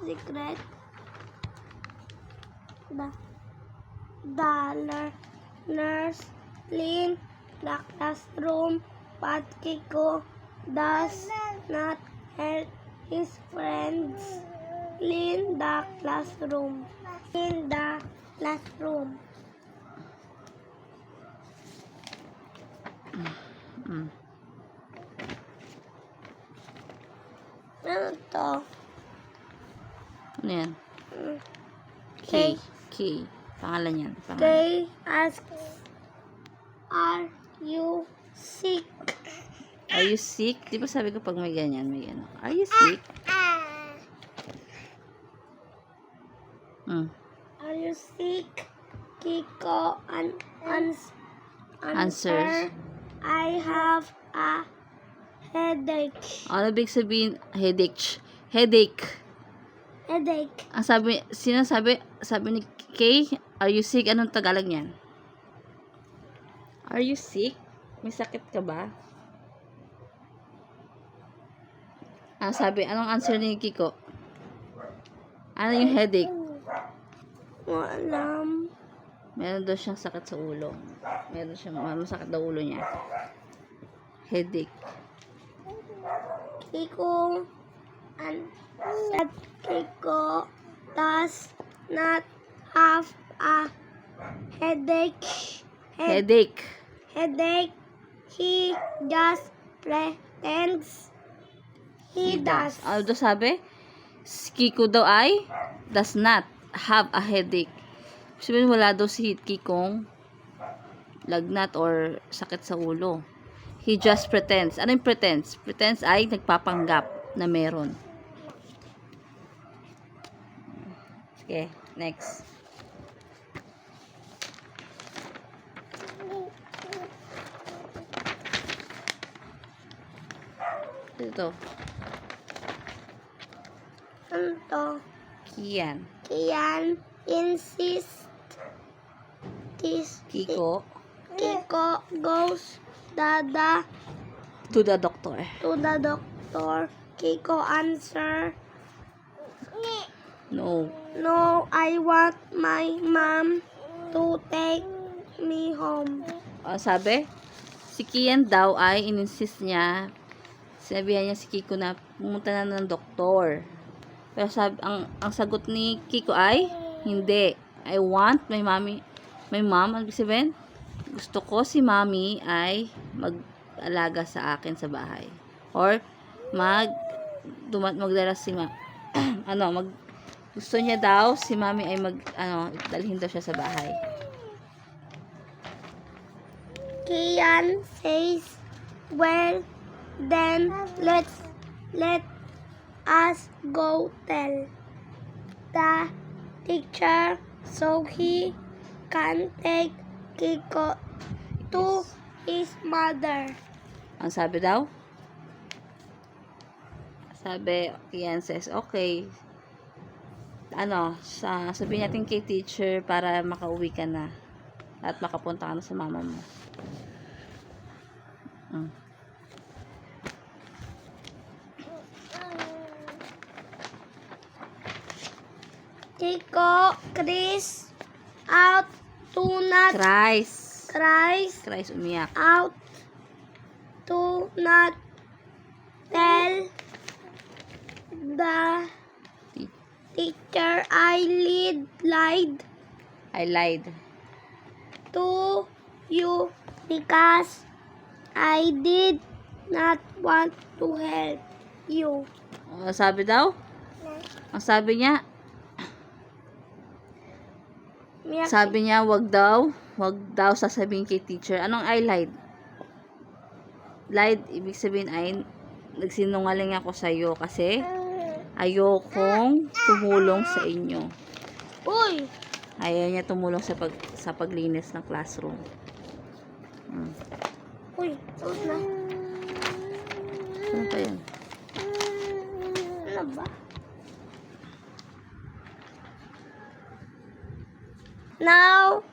secret. The learners clean the classroom, but Kiko does not help his friends clean the classroom. In the classroom. Ano to? Ano yan? K. K. Pangalan yan. K asks, are you sick? Are you sick? Di ba sabi ko pag may ganyan, may ano. Are you sick? Are you sick? Kiko Answers. I have a headache. Ano big sabihin? Headache. Headache. Headache. Ang sabi ni Kay, are you sick? Anong Tagalog niyan? Are you sick? May sakit ka ba? Anong answer ni Kiko? Ano yung headache? Walam. Meron daw siyang sakit sa ulo. Meron sakit daw ulo niya. Headache. Kiko Kiko does not have a headache. Headache. Headache. He just pretends he does. Ano daw sabi? Kiko daw ay does not have a headache. Sabihin wala daw si Kikong lagnat or sakit sa ulo. He just pretends. Ano yung pretends? Pretends ay nagpapanggap na meron. Okay, next. Ito. Ano to? Kian. Kian insists Kiko goes to the doctor. Kiko answer, No. no, I want my mom to take me home. Sabi, si Kian daw ay ininsist niya, sinabihan niya si Kiko na pumunta na ng doktor. Pero ang sagot ni Kiko ay, hindi. I want my mom, ano sabihin? Gusto ko si mommy ay mag-alaga sa akin sa bahay. Or, magdala si gusto niya daw si mommy ay dalhin daw siya sa bahay. Kian says, well, then let us go tell the teacher so he can take Kiko to his mother. Ang sabi daw? Sabi, Kian says, okay. Sabihin natin kay teacher para makauwi ka na at makapunta ka na sa mama mo. Kiko cries out to not Cries, umiyak. out to not tell the teacher I lied to you because I did not want to help you. Sabi daw? Ang sabi niya, wag daw sasabihin kay teacher. Anong I lied? Lied, ibig sabihin ay nagsinungaling ako sa iyo kasi ayokong tumulong sa inyo. Uy! Ayaw niya tumulong sa paglinis ng classroom. Uy, suot na. Ano pa yan? Ano ba? Now,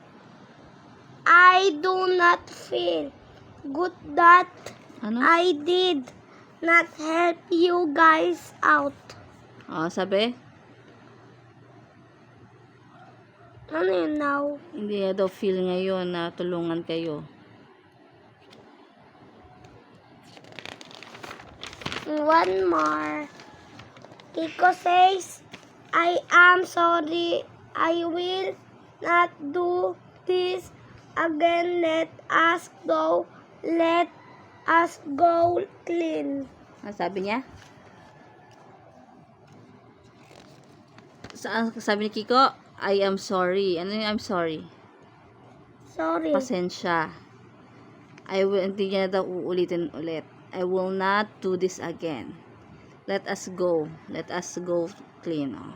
I do not feel good that Ano? I did not help you guys out. Sabi? Ano yun now? Hindi niya daw feel ngayon na tulungan kayo. One more. Kiko says, I am sorry. I will not do this again. Let us go. Let us go clean. Ano sabi niya? Sabi ni Kiko, I am sorry. Ano yung I'm sorry? Sorry. Pasensya. Hindi niya daw uulitin ulit. I will not do this again. Let us go. Let us go clean. Oh.